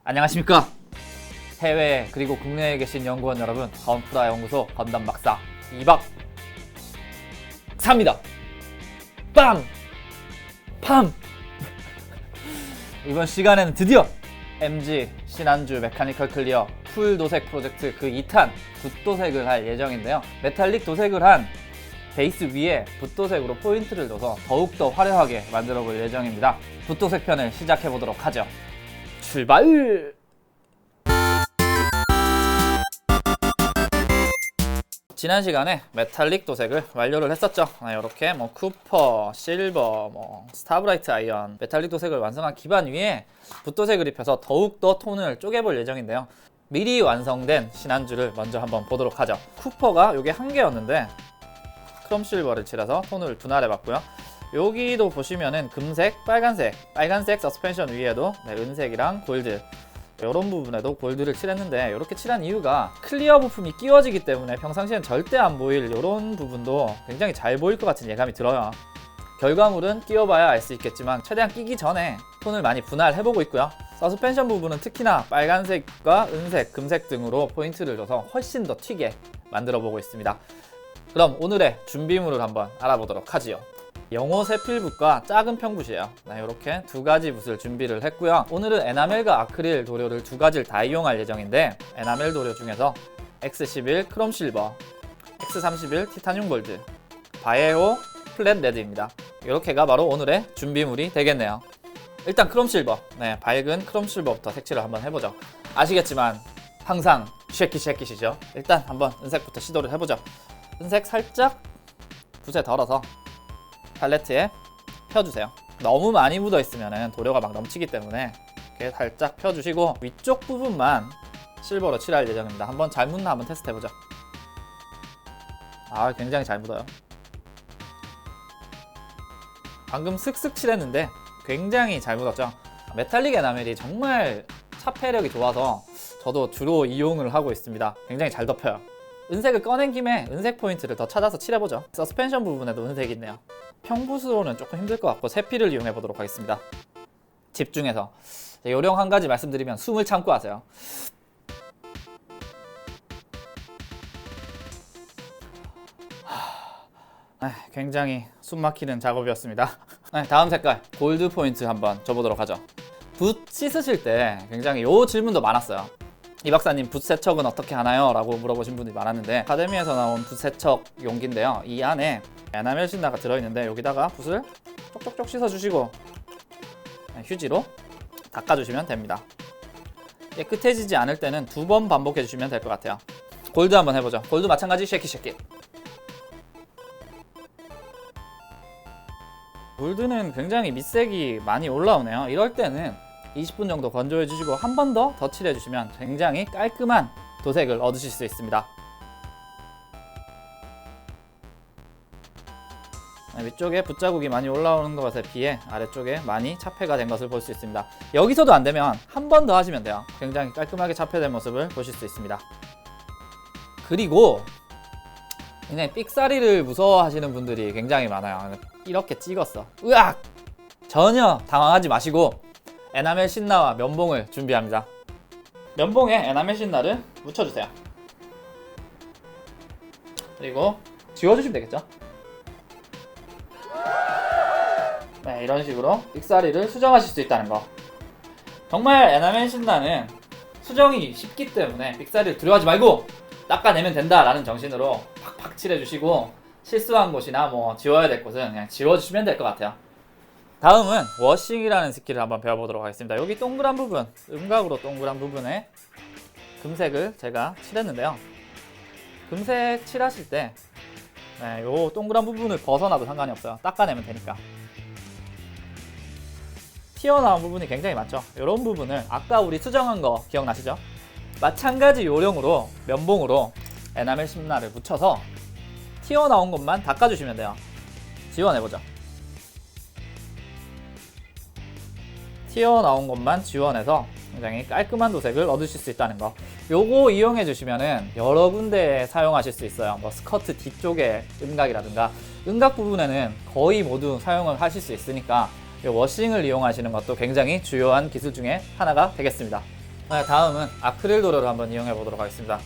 안녕하십니까. 해외 그리고 국내에 계신 연구원 여러분, 건프라 연구소 건담 박사 2박 3입니다. 빵! 팜! 이번 시간에는 드디어 MG 신안주 메카니컬 클리어 풀 도색 프로젝트 그 2탄 붓도색을 할 예정인데요. 메탈릭 도색을 한 베이스 위에 붓도색으로 포인트를 줘서 더욱더 화려하게 만들어 볼 예정입니다. 붓도색 편을 시작해 보도록 하죠. 출발! 지난 시간에 메탈릭 도색을 완료를 했었죠. 이렇게 쿠퍼, 실버, 스타브라이트 아이언 메탈릭 도색을 완성한 기반 위에 붓도색을 입혀서 더욱더 톤을 쪼개볼 예정인데요. 미리 완성된 신안주를 먼저 한번 보도록 하죠. 쿠퍼가 이게 한 개였는데 크롬 실버를 칠해서 톤을 분할해봤고요. 여기도 보시면은 금색, 빨간색 서스펜션 위에도 은색이랑 골드, 이런 부분에도 골드를 칠했는데, 이렇게 칠한 이유가 클리어 부품이 끼워지기 때문에 평상시엔 절대 안 보일 이런 부분도 굉장히 잘 보일 것 같은 예감이 들어요. 결과물은 끼워봐야 알 수 있겠지만 최대한 끼기 전에 톤을 많이 분할해보고 있고요. 서스펜션 부분은 특히나 빨간색과 은색, 금색 등으로 포인트를 줘서 훨씬 더 튀게 만들어보고 있습니다. 그럼 오늘의 준비물을 한번 알아보도록 하지요. 영호 세필붓과 작은 평붓이에요. 이렇게 두 가지 붓을 준비를 했고요. 오늘은 에나멜과 아크릴 도료를 두 가지를 다 이용할 예정인데, 에나멜 도료 중에서 X11 크롬 실버, X31 티타늄 골드, 바에오 플랫 레드입니다. 이렇게가 바로 오늘의 준비물이 되겠네요. 일단 크롬 실버, 밝은 크롬 실버부터 색칠을 한번 해보죠. 아시겠지만 항상 쉐킷이죠. 일단 한번 은색부터 시도를 해보죠. 은색 살짝 붓에 덜어서 팔레트에 펴주세요. 너무 많이 묻어 있으면 도료가 막 넘치기 때문에 이렇게 살짝 펴주시고, 위쪽 부분만 실버로 칠할 예정입니다. 한번 잘 묻나 한번 테스트 해보죠. 굉장히 잘 묻어요. 방금 슥슥 칠했는데 굉장히 잘 묻었죠. 메탈릭 에나멜이 정말 차폐력이 좋아서 저도 주로 이용을 하고 있습니다. 굉장히 잘 덮여요. 은색을 꺼낸 김에 은색 포인트를 더 찾아서 칠해보죠. 서스펜션 부분에도 은색이 있네요. 평붓으로는 조금 힘들 것 같고 세필을 이용해 보도록 하겠습니다. 집중해서. 요령 한 가지 말씀드리면 숨을 참고 하세요. 굉장히 숨 막히는 작업이었습니다. 다음 색깔 골드 포인트 한번 줘보도록 하죠. 붓 씻으실 때 굉장히 요 질문도 많았어요. 이 박사님 붓 세척은 어떻게 하나요? 라고 물어보신 분들이 많았는데, 아카데미에서 나온 붓 세척 용기인데요. 이 안에 에나멜 신나가 들어있는데 여기다가 붓을 쪽쪽쪽 씻어주시고 휴지로 닦아주시면 됩니다. 깨끗해지지 않을 때는 2번 반복해주시면 될 것 같아요. 골드 한번 해보죠. 골드 마찬가지 쉐킷. 골드는 굉장히 밑색이 많이 올라오네요. 이럴 때는 20분 정도 건조해 주시고 한 번 더 칠해 주시면 굉장히 깔끔한 도색을 얻으실 수 있습니다. 위쪽에 붓자국이 많이 올라오는 것에 비해 아래쪽에 많이 차폐가 된 것을 볼 수 있습니다. 여기서도 안 되면 한 번 더 하시면 돼요. 굉장히 깔끔하게 차폐된 모습을 보실 수 있습니다. 그리고 굉장히 삑사리를 무서워하시는 분들이 굉장히 많아요. 이렇게 찍었어, 으악! 전혀 당황하지 마시고 에나멜 신나와 면봉을 준비합니다. 면봉에 에나멜 신나를 묻혀주세요. 그리고 지워주시면 되겠죠. 이런 식으로 삑사리를 수정하실 수 있다는 거. 정말 에나멜 신나는 수정이 쉽기 때문에 삑사리를 두려워하지 말고 닦아내면 된다라는 정신으로 팍팍 칠해주시고, 실수한 곳이나 지워야 될 곳은 그냥 지워주시면 될 것 같아요. 다음은 워싱이라는 스킬을 한번 배워보도록 하겠습니다. 여기 동그란 부분, 음각으로 동그란 부분에 금색을 제가 칠했는데요. 금색 칠하실 때 요 동그란 부분을 벗어나도 상관이 없어요. 닦아내면 되니까. 튀어나온 부분이 굉장히 많죠. 이런 부분을 아까 우리 수정한 거 기억나시죠? 마찬가지 요령으로 면봉으로 에나멜 신나를 묻혀서 튀어나온 것만 닦아주시면 돼요. 지워내보죠. 튀어나온 것만 지워내서 굉장히 깔끔한 도색을 얻으실 수 있다는 거. 요거 이용해 주시면은 여러 군데에 사용하실 수 있어요. 스커트 뒤쪽에 음각이라든가 음각 부분에는 거의 모두 사용을 하실 수 있으니까 이 워싱을 이용하시는 것도 굉장히 주요한 기술 중에 하나가 되겠습니다. 네, 다음은 아크릴 도료를 한번 이용해 보도록 하겠습니다.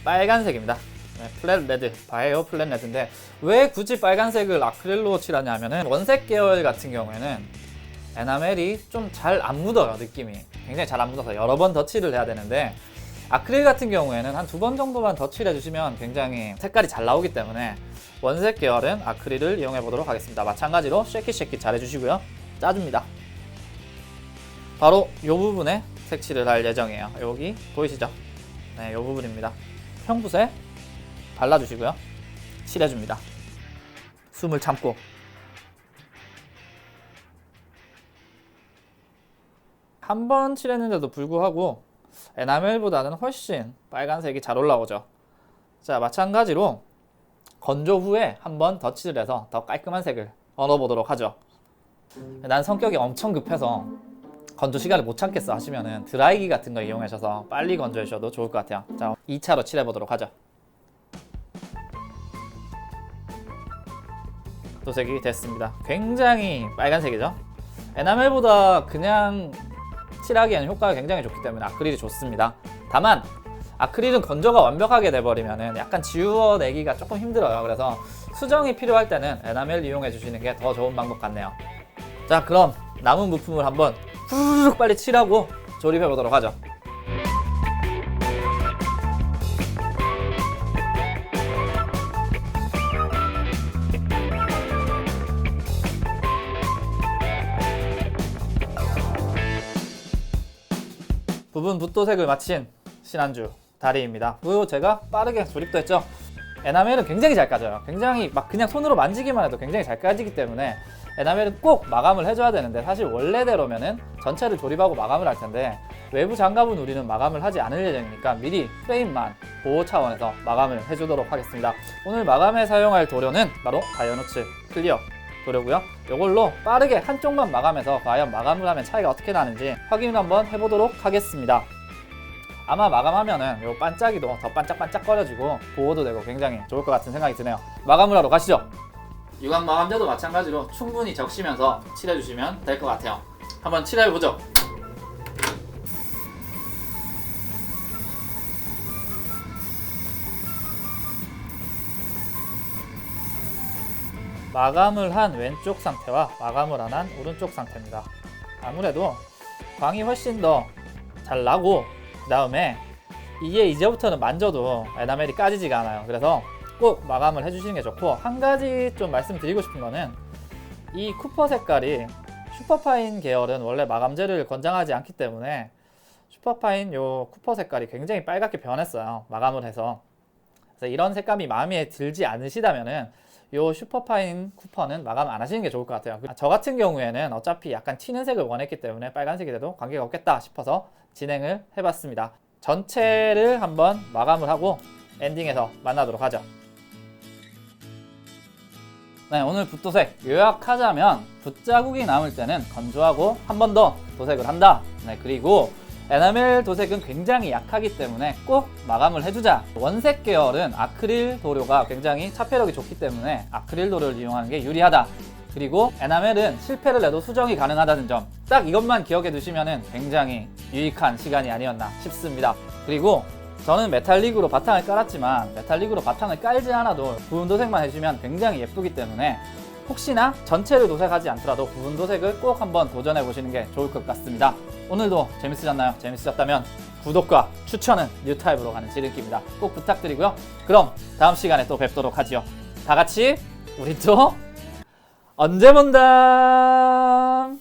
빨간색입니다. 네, 플랫 레드, 바이오 플랫 레드인데 왜 굳이 빨간색을 아크릴로 칠하냐 하면은 원색 계열 같은 경우에는 에나멜이 좀 잘 안 묻어요. 느낌이 굉장히 잘 안 묻어서 여러 번 덧칠을 해야 되는데, 아크릴 같은 경우에는 한 2번 정도만 덧칠해 주시면 굉장히 색깔이 잘 나오기 때문에 원색 계열은 아크릴을 이용해 보도록 하겠습니다. 마찬가지로 쉐킷 잘 해주시고요. 짜줍니다. 바로 이 부분에 색칠을 할 예정이에요. 여기 보이시죠? 네, 이 부분입니다. 형붓에 발라주시고요. 칠해줍니다. 숨을 참고. 한 번 칠했는데도 불구하고 에나멜보다는 훨씬 빨간색이 잘 올라오죠. 자, 마찬가지로 건조 후에 한 번 덧칠을 해서 더 깔끔한 색을 얻어보도록 하죠. 난 성격이 엄청 급해서 건조 시간을 못 참겠어 하시면은 드라이기 같은 거 이용하셔서 빨리 건조해 주셔도 좋을 것 같아요. 자, 2차로 칠해 보도록 하죠. 도색이 됐습니다. 굉장히 빨간색이죠. 에나멜보다 그냥 칠하기에는 효과가 굉장히 좋기 때문에 아크릴이 좋습니다. 다만 아크릴은 건조가 완벽하게 돼버리면은 약간 지워내기가 조금 힘들어요. 그래서 수정이 필요할 때는 에나멜 이용해 주시는 게 더 좋은 방법 같네요. 자, 그럼 남은 부품을 한번 후루룩 빨리 칠하고 조립해 보도록 하죠. 부분 붓도색을 마친 신한주 다리입니다. 그리고 제가 빠르게 조립도 했죠. 에나멜은 굉장히 잘 까져요. 굉장히 막 그냥 손으로 만지기만 해도 굉장히 잘 까지기 때문에 에나멜은 꼭 마감을 해줘야 되는데, 사실 원래대로면은 전체를 조립하고 마감을 할 텐데 외부 장갑은 우리는 마감을 하지 않을 예정이니까 미리 프레임만 보호 차원에서 마감을 해주도록 하겠습니다. 오늘 마감에 사용할 도료는 바로 다이어노츠 클리어 도료고요. 이걸로 빠르게 한쪽만 마감해서 과연 마감을 하면 차이가 어떻게 나는지 확인을 한번 해보도록 하겠습니다. 아마 마감하면은 요 반짝이도 더 반짝반짝 거려지고 보호도 되고 굉장히 좋을 것 같은 생각이 드네요. 마감을 하러 가시죠. 유광 마감제도 마찬가지로 충분히 적시면서 칠해주시면 될 것 같아요. 한번 칠해보죠. 마감을 한 왼쪽 상태와 마감을 안 한 오른쪽 상태입니다. 아무래도 광이 훨씬 더 잘 나고, 그 다음에 이게 이제부터는 만져도 에나멜이 까지지가 않아요. 그래서 꼭 마감을 해주시는 게 좋고, 한 가지 좀 말씀드리고 싶은 거는 이 쿠퍼 색깔이 슈퍼파인 계열은 원래 마감제를 권장하지 않기 때문에 슈퍼파인 요 쿠퍼 색깔이 굉장히 빨갛게 변했어요. 마감을 해서. 그래서 이런 색감이 마음에 들지 않으시다면은 요 슈퍼파인 쿠퍼는 마감 안 하시는 게 좋을 것 같아요. 저 같은 경우에는 어차피 약간 튀는 색을 원했기 때문에 빨간색이 돼도 관계가 없겠다 싶어서 진행을 해봤습니다. 전체를 한번 마감을 하고 엔딩에서 만나도록 하죠. 네, 오늘 붓도색 요약하자면 붓자국이 남을 때는 건조하고 한 번 더 도색을 한다. 네, 그리고 에나멜 도색은 굉장히 약하기 때문에 꼭 마감을 해주자. 원색 계열은 아크릴 도료가 굉장히 차폐력이 좋기 때문에 아크릴 도료를 이용하는 게 유리하다. 그리고 에나멜은 실패를 해도 수정이 가능하다는 점, 딱 이것만 기억해 두시면 굉장히 유익한 시간이 아니었나 싶습니다. 그리고 저는 메탈릭으로 바탕을 깔았지만 메탈릭으로 바탕을 깔지 않아도 부분 도색만 해주면 굉장히 예쁘기 때문에 혹시나 전체를 도색하지 않더라도 부분 도색을 꼭 한번 도전해 보시는 게 좋을 것 같습니다. 오늘도 재밌으셨나요? 재밌으셨다면 구독과 추천은 뉴타입으로 가는 지름길입니다. 꼭 부탁드리고요. 그럼 다음 시간에 또 뵙도록 하지요. 다 같이 우리 또 언제 본담.